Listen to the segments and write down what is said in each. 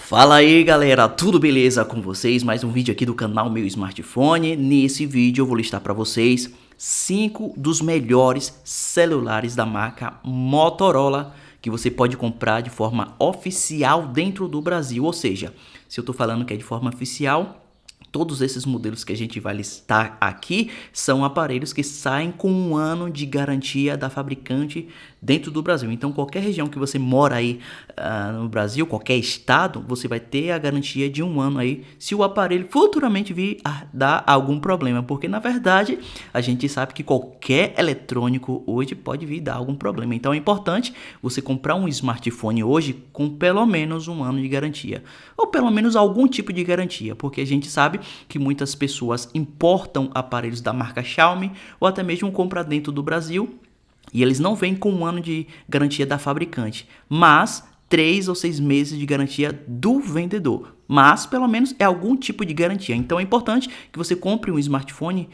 Fala aí galera, tudo beleza com vocês? Mais um vídeo aqui do canal Meu Smartphone. Nesse vídeo eu vou listar para vocês 5 dos melhores celulares da marca Motorola que você pode comprar de forma oficial dentro do Brasil. Ou seja, se eu tô falando que é de forma oficial, todos esses modelos que a gente vai listar aqui são aparelhos que saem com 1 ano de garantia da fabricante dentro do Brasil. Então, qualquer região que você mora aí no Brasil, qualquer estado, você vai ter a garantia de 1 ano aí se o aparelho futuramente vir a dar algum problema. Porque, na verdade, a gente sabe que qualquer eletrônico hoje pode vir dar algum problema. Então, é importante você comprar um smartphone hoje com pelo menos 1 ano de garantia. Ou pelo menos algum tipo de garantia, porque a gente sabe que muitas pessoas importam aparelhos da marca Xiaomi ou até mesmo compram dentro do Brasil e eles não vêm com 1 ano de garantia da fabricante, mas 3 ou 6 meses de garantia do vendedor. Mas pelo menos é algum tipo de garantia. Então é importante que você compre um smartphone,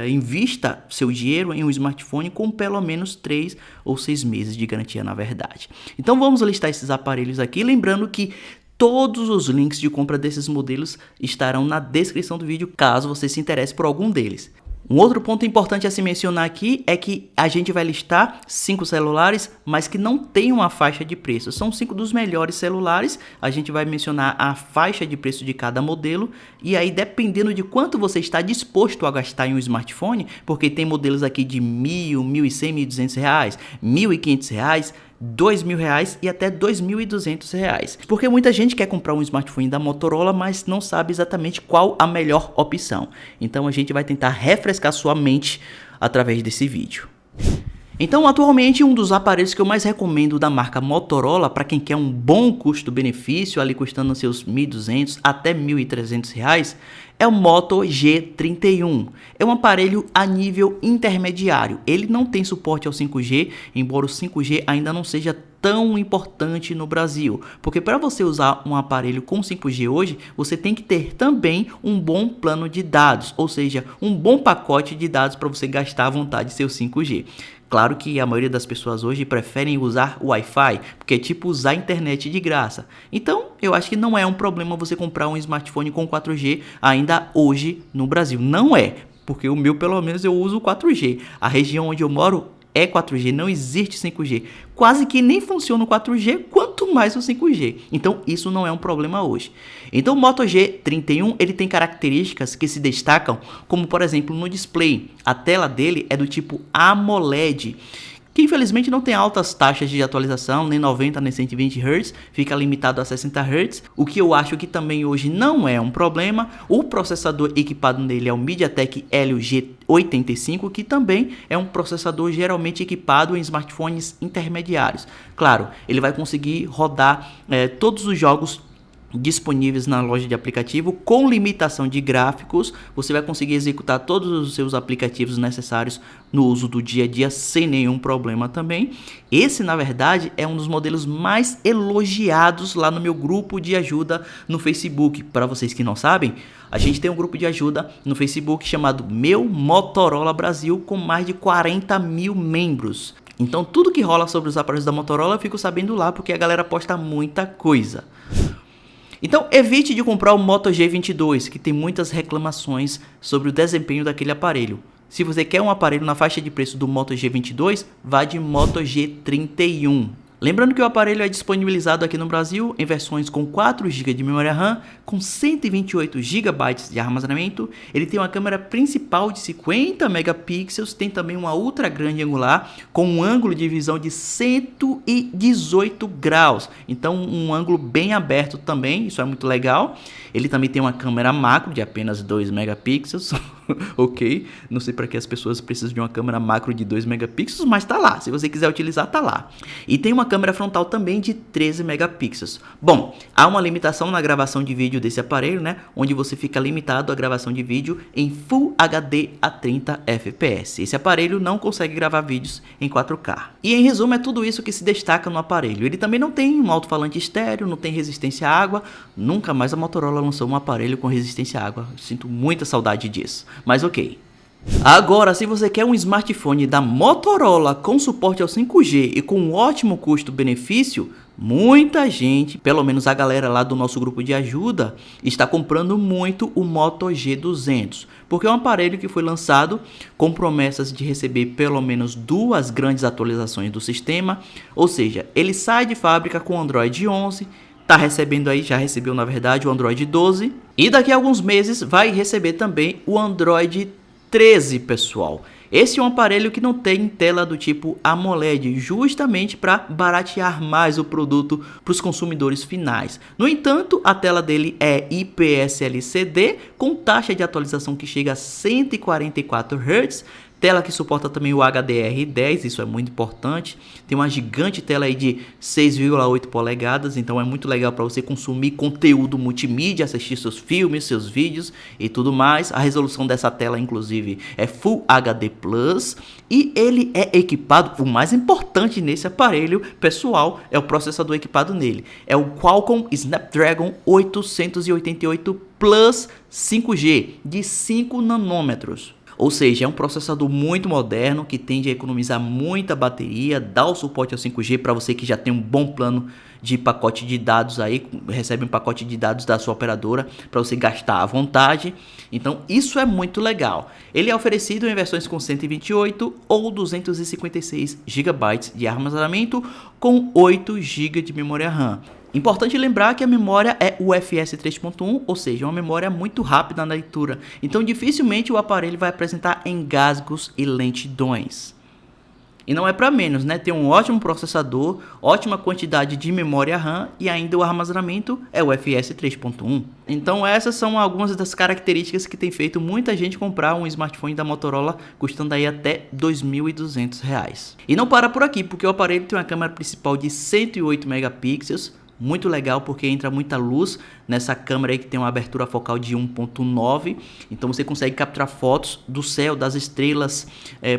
invista seu dinheiro em um smartphone com pelo menos 3 ou 6 meses de garantia, na verdade. Então vamos listar esses aparelhos aqui, lembrando que todos os links de compra desses modelos estarão na descrição do vídeo, caso você se interesse por algum deles. Um outro ponto importante a se mencionar aqui é que a gente vai listar 5 celulares, mas que não tem uma faixa de preço. São 5 dos melhores celulares, a gente vai mencionar a faixa de preço de cada modelo, e aí dependendo de quanto você está disposto a gastar em um smartphone, porque tem modelos aqui de R$1.000, R$1.100, R$1.200, R$1.500, R$2.000 e até R$2.200. Porque muita gente quer comprar um smartphone da Motorola, mas não sabe exatamente qual a melhor opção. Então a gente vai tentar refrescar sua mente através desse vídeo. Então, atualmente, um dos aparelhos que eu mais recomendo da marca Motorola para quem quer um bom custo-benefício, ali custando seus R$1.200 até R$1.300, é o Moto G31. É um aparelho a nível intermediário. Ele não tem suporte ao 5G, embora o 5G ainda não seja tão importante no Brasil, porque para você usar um aparelho com 5G hoje, você tem que ter também um bom plano de dados, ou seja, um bom pacote de dados para você gastar à vontade seu 5G. Claro que a maioria das pessoas hoje preferem usar o Wi-Fi, porque é tipo usar a internet de graça. Então, eu acho que não é um problema você comprar um smartphone com 4G ainda hoje no Brasil. Não é, porque o meu, pelo menos, eu uso 4G. A região onde eu moro é 4G, não existe 5G. Quase que nem funciona o 4G, quanto mais o 5G. Então, isso não é um problema hoje. Então, o Moto G31, ele tem características que se destacam, como, por exemplo, no display. A tela dele é do tipo AMOLED, que infelizmente não tem altas taxas de atualização, nem 90 nem 120 Hz, fica limitado a 60 Hz, o que eu acho que também hoje não é um problema. O processador equipado nele é o MediaTek Helio G85, que também é um processador geralmente equipado em smartphones intermediários. Claro, ele vai conseguir rodar todos os jogos disponíveis na loja de aplicativo com limitação de gráficos. Você vai conseguir executar todos os seus aplicativos necessários no uso do dia a dia sem nenhum problema também. Esse, na verdade, é um dos modelos mais elogiados lá no meu grupo de ajuda no Facebook. Para vocês que não sabem, a gente tem um grupo de ajuda no Facebook chamado Meu Motorola Brasil, com mais de 40 mil membros. Então tudo que rola sobre os aparelhos da Motorola eu fico sabendo lá, porque a galera posta muita coisa. Então evite de comprar o Moto G22, que tem muitas reclamações sobre o desempenho daquele aparelho. Se você quer um aparelho na faixa de preço do Moto G22, vá de Moto G31. Lembrando que o aparelho é disponibilizado aqui no Brasil em versões com 4 GB de memória RAM, com 128 GB de armazenamento. Ele tem uma câmera principal de 50 megapixels, tem também uma ultra grande angular com um ângulo de visão de 118 graus. Então um ângulo bem aberto também, isso é muito legal. Ele também tem uma câmera macro de apenas 2 megapixels. Ok, não sei para que as pessoas precisam de uma câmera macro de 2 megapixels, mas tá lá, se você quiser utilizar, tá lá. E tem uma câmera frontal também de 13 megapixels. Bom, há uma limitação na gravação de vídeo desse aparelho, né? Onde você fica limitado à gravação de vídeo em Full HD a 30 fps. Esse aparelho não consegue gravar vídeos em 4K. E em resumo, é tudo isso que se destaca no aparelho. Ele também não tem um alto-falante estéreo, não tem resistência à água. Nunca mais a Motorola lançou um aparelho com resistência à água. Sinto muita saudade disso. Mas ok. Agora, se você quer um smartphone da Motorola com suporte ao 5G e com um ótimo custo-benefício, muita gente, pelo menos a galera lá do nosso grupo de ajuda, está comprando muito o Moto G200, porque é um aparelho que foi lançado com promessas de receber pelo menos 2 grandes atualizações do sistema, ou seja, ele sai de fábrica com Android 11, tá recebendo aí, já recebeu na verdade o Android 12, e daqui a alguns meses vai receber também o Android 13, pessoal. Esse é um aparelho que não tem tela do tipo AMOLED, justamente para baratear mais o produto para os consumidores finais. No entanto, a tela dele é IPS LCD, com taxa de atualização que chega a 144 Hz, tela que suporta também o HDR10, isso é muito importante. Tem uma gigante tela aí de 6,8 polegadas, então é muito legal para você consumir conteúdo multimídia, assistir seus filmes, seus vídeos e tudo mais. A resolução dessa tela, inclusive, é Full HD Plus e ele é equipado, o mais importante nesse aparelho, pessoal, é o processador equipado nele. É o Qualcomm Snapdragon 888 Plus 5G de 5 nanômetros. Ou seja, é um processador muito moderno que tende a economizar muita bateria, dá o suporte ao 5G para você que já tem um bom plano de pacote de dados aí, recebe um pacote de dados da sua operadora para você gastar à vontade. Então isso é muito legal. Ele é oferecido em versões com 128 ou 256 GB de armazenamento com 8 GB de memória RAM. Importante lembrar que a memória é UFS 3.1, ou seja, uma memória muito rápida na leitura, então dificilmente o aparelho vai apresentar engasgos e lentidões. E não é para menos, né? Tem um ótimo processador, ótima quantidade de memória RAM e ainda o armazenamento é UFS 3.1. Então essas são algumas das características que tem feito muita gente comprar um smartphone da Motorola custando aí até R$ 2.200. E não para por aqui, porque o aparelho tem uma câmera principal de 108 megapixels, muito legal porque entra muita luz nessa câmera aí que tem uma abertura focal de 1.9, então você consegue capturar fotos do céu, das estrelas,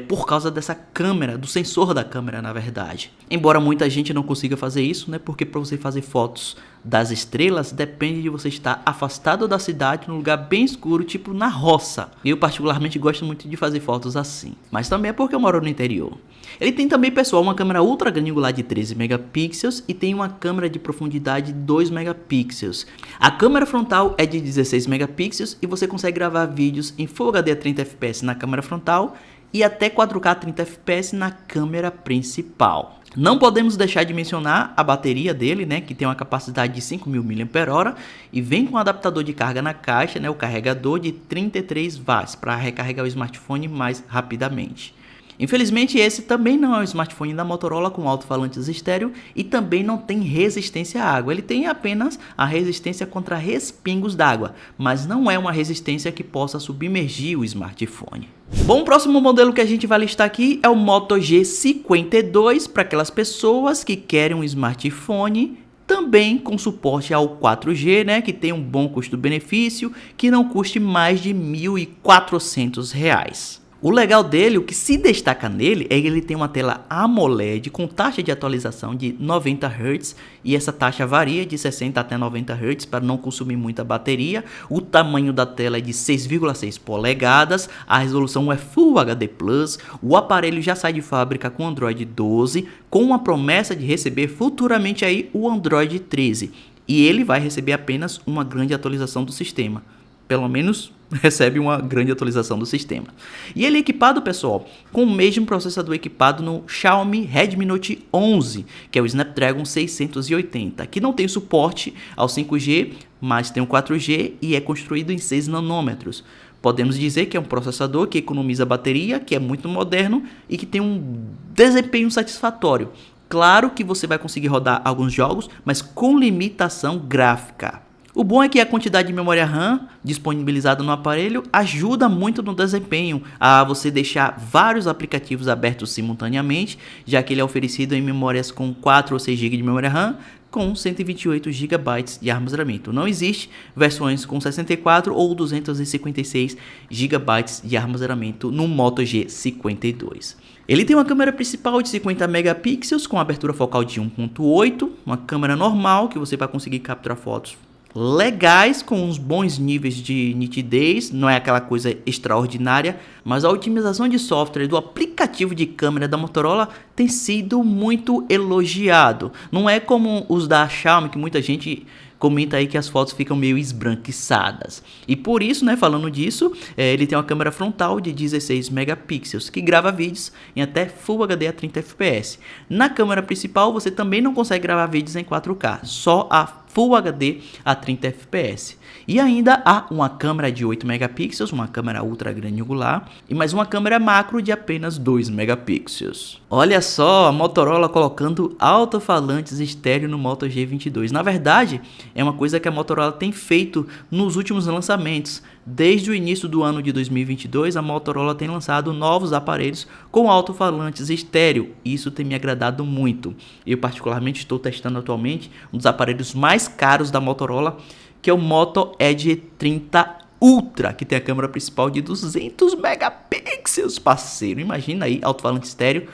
por causa dessa câmera, do sensor da câmera na verdade. Embora muita gente não consiga fazer isso, né, porque para você fazer fotos das estrelas depende de você estar afastado da cidade, num lugar bem escuro, tipo na roça. Eu particularmente gosto muito de fazer fotos assim, mas também é porque eu moro no interior. Ele tem também, pessoal, uma câmera ultra grande angular de 13 megapixels e tem uma câmera de profundidade de 2 megapixels. A câmera frontal é de 16 megapixels e você consegue gravar vídeos em Full HD a 30 fps na câmera frontal e até 4K 30 fps na câmera principal. Não podemos deixar de mencionar a bateria dele, né, que tem uma capacidade de 5.000 mAh e vem com um adaptador de carga na caixa, né, o carregador de 33 watts para recarregar o smartphone mais rapidamente. Infelizmente esse também não é um smartphone da Motorola com alto-falantes estéreo e também não tem resistência à água. Ele tem apenas a resistência contra respingos d'água, mas não é uma resistência que possa submergir o smartphone. Bom, o próximo modelo que a gente vai listar aqui é o Moto G52 para aquelas pessoas que querem um smartphone também com suporte ao 4G, né, que tem um bom custo-benefício, que não custe mais de R$ 1.400. O legal dele, o que se destaca nele, é que ele tem uma tela AMOLED com taxa de atualização de 90 Hz e essa taxa varia de 60 até 90 Hz para não consumir muita bateria. O tamanho da tela é de 6,6 polegadas, a resolução é Full HD Plus, o aparelho já sai de fábrica com Android 12, com a promessa de receber futuramente aí o Android 13, e ele vai receber apenas uma grande atualização do sistema. Pelo menos recebe uma grande atualização do sistema. E ele é equipado, pessoal, com o mesmo processador equipado no Xiaomi Redmi Note 11, que é o Snapdragon 680, que não tem suporte ao 5G, mas tem o 4G e é construído em 6 nanômetros. Podemos dizer que é um processador que economiza bateria, que é muito moderno e que tem um desempenho satisfatório. Claro que você vai conseguir rodar alguns jogos, mas com limitação gráfica. O bom é que a quantidade de memória RAM disponibilizada no aparelho ajuda muito no desempenho, a você deixar vários aplicativos abertos simultaneamente, já que ele é oferecido em memórias com 4 ou 6 GB de memória RAM, com 128 GB de armazenamento. Não existe versões com 64 ou 256 GB de armazenamento no Moto G52. Ele tem uma câmera principal de 50 megapixels com abertura focal de 1.8, uma câmera normal que você vai conseguir capturar fotos legais, com uns bons níveis de nitidez, não é aquela coisa extraordinária, mas a otimização de software do aplicativo de câmera da Motorola tem sido muito elogiado. Não é como os da Xiaomi, que muita gente comenta aí que as fotos ficam meio esbranquiçadas. E por isso, né, falando disso, ele tem uma câmera frontal de 16 megapixels, que grava vídeos em até Full HD a 30 fps. Na câmera principal, você também não consegue gravar vídeos em 4K, só a Full HD a 30 fps. E ainda há uma câmera de 8 megapixels, uma câmera ultra grande angular, e mais uma câmera macro de apenas 2 megapixels. Olha só, a Motorola colocando alto-falantes estéreo no Moto G22. Na verdade, é uma coisa que a Motorola tem feito nos últimos lançamentos. Desde o início do ano de 2022, a Motorola tem lançado novos aparelhos com alto-falantes estéreo. Isso tem me agradado muito. Eu particularmente estou testando atualmente um dos aparelhos mais caros da Motorola, que é o Moto Edge 30 Ultra, que tem a câmera principal de 200 megapixels, parceiro. Imagina aí, alto-falante estéreo,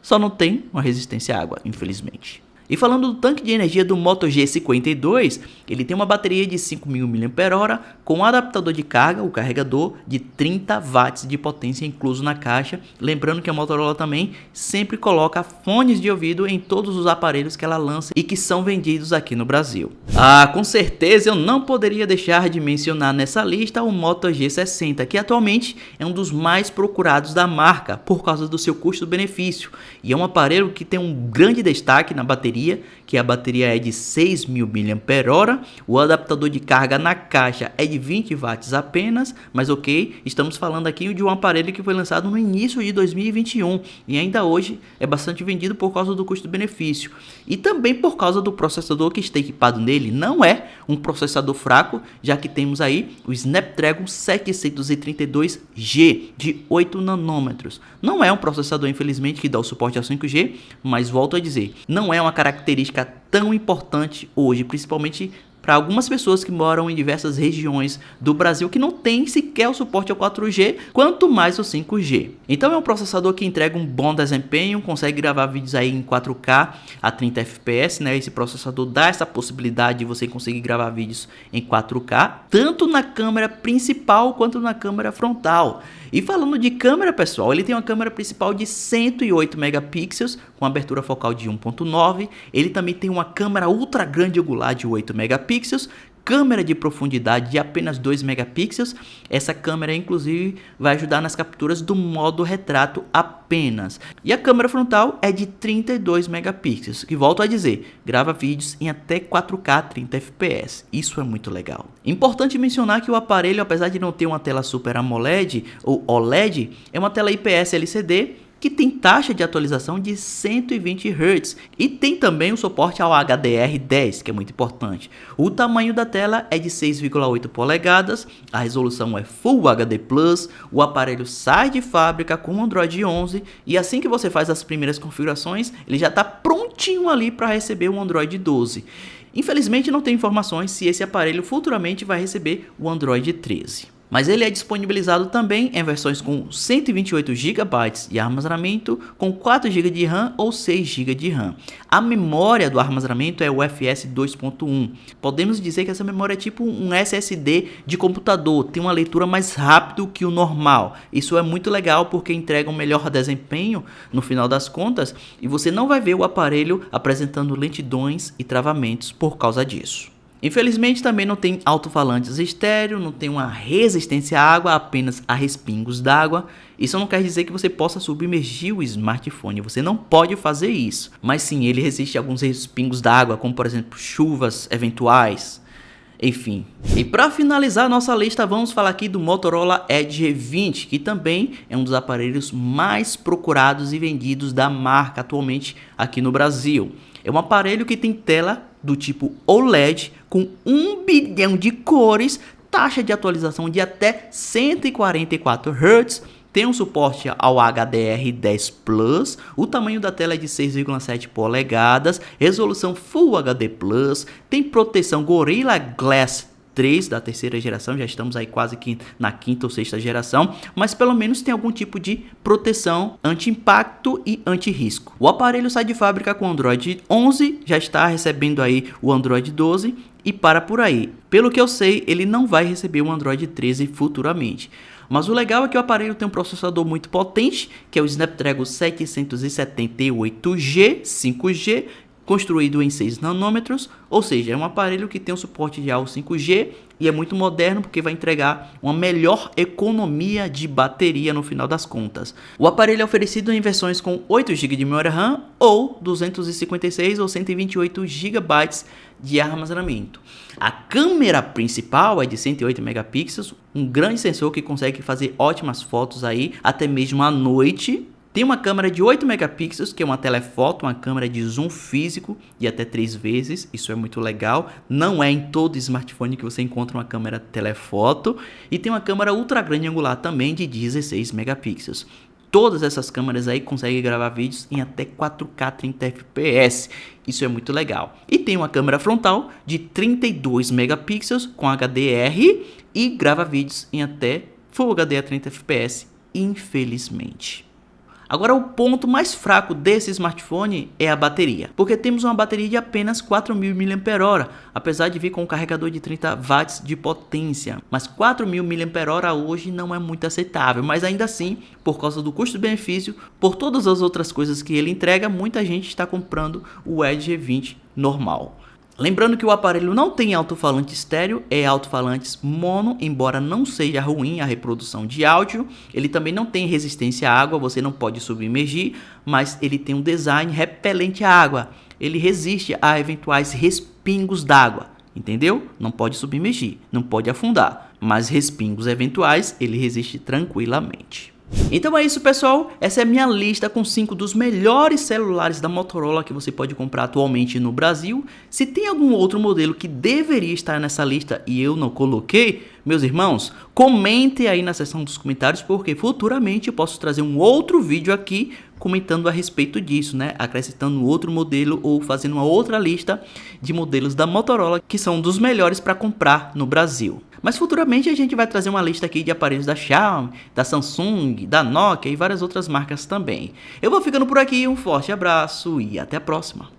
só não tem uma resistência à água, infelizmente. E falando do tanque de energia do Moto G52, ele tem uma bateria de 5.000 mAh com um adaptador de carga, o carregador de 30 watts de potência incluso na caixa. Lembrando que a Motorola também sempre coloca fones de ouvido em todos os aparelhos que ela lança e que são vendidos aqui no Brasil. Com certeza eu não poderia deixar de mencionar nessa lista o Moto G60, que atualmente é um dos mais procurados da marca por causa do seu custo-benefício. E é um aparelho que tem um grande destaque na bateria, que a bateria é de 6.000 mAh, o adaptador de carga na caixa é de 20 watts apenas, mas ok, estamos falando aqui de um aparelho que foi lançado no início de 2021 e ainda hoje é bastante vendido por causa do custo-benefício e também por causa do processador que está equipado nele. Não é um processador fraco, já que temos aí o Snapdragon 732G de 8 nanômetros. Não é um processador, infelizmente, que dá o suporte a 5G, mas volto a dizer, não é uma característica tão importante hoje, principalmente para algumas pessoas que moram em diversas regiões do Brasil que não tem sequer o suporte ao 4G, quanto mais o 5G. Então é um processador que entrega um bom desempenho, consegue gravar vídeos aí em 4K a 30 fps, né? Esse processador dá essa possibilidade de você conseguir gravar vídeos em 4K, tanto na câmera principal quanto na câmera frontal. E falando de câmera, pessoal, ele tem uma câmera principal de 108 megapixels com abertura focal de 1.9. Ele também tem uma câmera ultra grande angular de 8 megapixels, câmera de profundidade de apenas 2 megapixels. Essa câmera inclusive vai ajudar nas capturas do modo retrato apenas. E a câmera frontal é de 32 megapixels, que volto a dizer, grava vídeos em até 4K 30 fps. Isso é muito legal. Importante mencionar que o aparelho, apesar de não ter uma tela Super AMOLED ou OLED, é uma tela IPS LCD que tem taxa de atualização de 120 Hz e tem também o suporte ao HDR10, que é muito importante. O tamanho da tela é de 6,8 polegadas, a resolução é Full HD+, o aparelho sai de fábrica com Android 11 e assim que você faz as primeiras configurações, ele já está prontinho ali para receber o Android 12. Infelizmente não tem informações se esse aparelho futuramente vai receber o Android 13. Mas ele é disponibilizado também em versões com 128 GB de armazenamento, com 4 GB de RAM ou 6 GB de RAM. A memória do armazenamento é o UFS 2.1. Podemos dizer que essa memória é tipo um SSD de computador, tem uma leitura mais rápido que o normal. Isso é muito legal porque entrega um melhor desempenho no final das contas e você não vai ver o aparelho apresentando lentidões e travamentos por causa disso. Infelizmente também não tem alto-falantes estéreo, não tem uma resistência à água, apenas a respingos d'água. Isso não quer dizer que você possa submergir o smartphone, você não pode fazer isso. Mas sim, ele resiste a alguns respingos d'água, como por exemplo chuvas eventuais. Enfim, e para finalizar nossa lista, vamos falar aqui do Motorola Edge 20, que também é um dos aparelhos mais procurados e vendidos da marca atualmente aqui no Brasil. É um aparelho que tem tela do tipo OLED com 1 bilhão de cores, taxa de atualização de até 144 Hz, tem um suporte ao HDR10+, o tamanho da tela é de 6,7 polegadas, resolução Full HD+, tem proteção Gorilla Glass 3 da terceira geração, já estamos aí quase que na quinta ou sexta geração, mas pelo menos tem algum tipo de proteção anti-impacto e anti-risco. O aparelho sai de fábrica com Android 11, já está recebendo aí o Android 12 e para por aí. Pelo que eu sei, ele não vai receber o Android 13 futuramente. Mas o legal é que o aparelho tem um processador muito potente, que é o Snapdragon 778G 5G, construído em 6 nanômetros, ou seja, é um aparelho que tem o suporte de AUX 5G e é muito moderno porque vai entregar uma melhor economia de bateria no final das contas. O aparelho é oferecido em versões com 8 GB de memória RAM ou 256 ou 128 GB de armazenamento. A câmera principal é de 108 megapixels, um grande sensor que consegue fazer ótimas fotos aí, até mesmo à noite. Tem uma câmera de 8 megapixels, que é uma telefoto, uma câmera de zoom físico de até 3 vezes, isso é muito legal. Não é em todo smartphone que você encontra uma câmera telefoto. E tem uma câmera ultra grande angular também de 16 megapixels. Todas essas câmeras aí conseguem gravar vídeos em até 4K 30 fps, isso é muito legal. E tem uma câmera frontal de 32 megapixels com HDR e grava vídeos em até Full HD a 30 fps, infelizmente. Agora, o ponto mais fraco desse smartphone é a bateria, porque temos uma bateria de apenas 4.000 mAh, apesar de vir com um carregador de 30 watts de potência. Mas 4.000 mAh hoje não é muito aceitável, mas ainda assim, por causa do custo-benefício, por todas as outras coisas que ele entrega, muita gente está comprando o Edge G20 normal. Lembrando que o aparelho não tem alto-falante estéreo, é alto-falantes mono, embora não seja ruim a reprodução de áudio. Ele também não tem resistência à água, você não pode submergir, mas ele tem um design repelente à água. Ele resiste a eventuais respingos d'água, entendeu? Não pode submergir, não pode afundar, mas respingos eventuais ele resiste tranquilamente. Então é isso, pessoal, essa é a minha lista com 5 dos melhores celulares da Motorola que você pode comprar atualmente no Brasil. Se tem algum outro modelo que deveria estar nessa lista e eu não coloquei, meus irmãos, comentem aí na seção dos comentários, porque futuramente eu posso trazer um outro vídeo aqui comentando a respeito disso, né? Acrescentando outro modelo ou fazendo uma outra lista de modelos da Motorola que são dos melhores para comprar no Brasil. Mas futuramente a gente vai trazer uma lista aqui de aparelhos da Xiaomi, da Samsung, da Nokia e várias outras marcas também. Eu vou ficando por aqui, um forte abraço e até a próxima.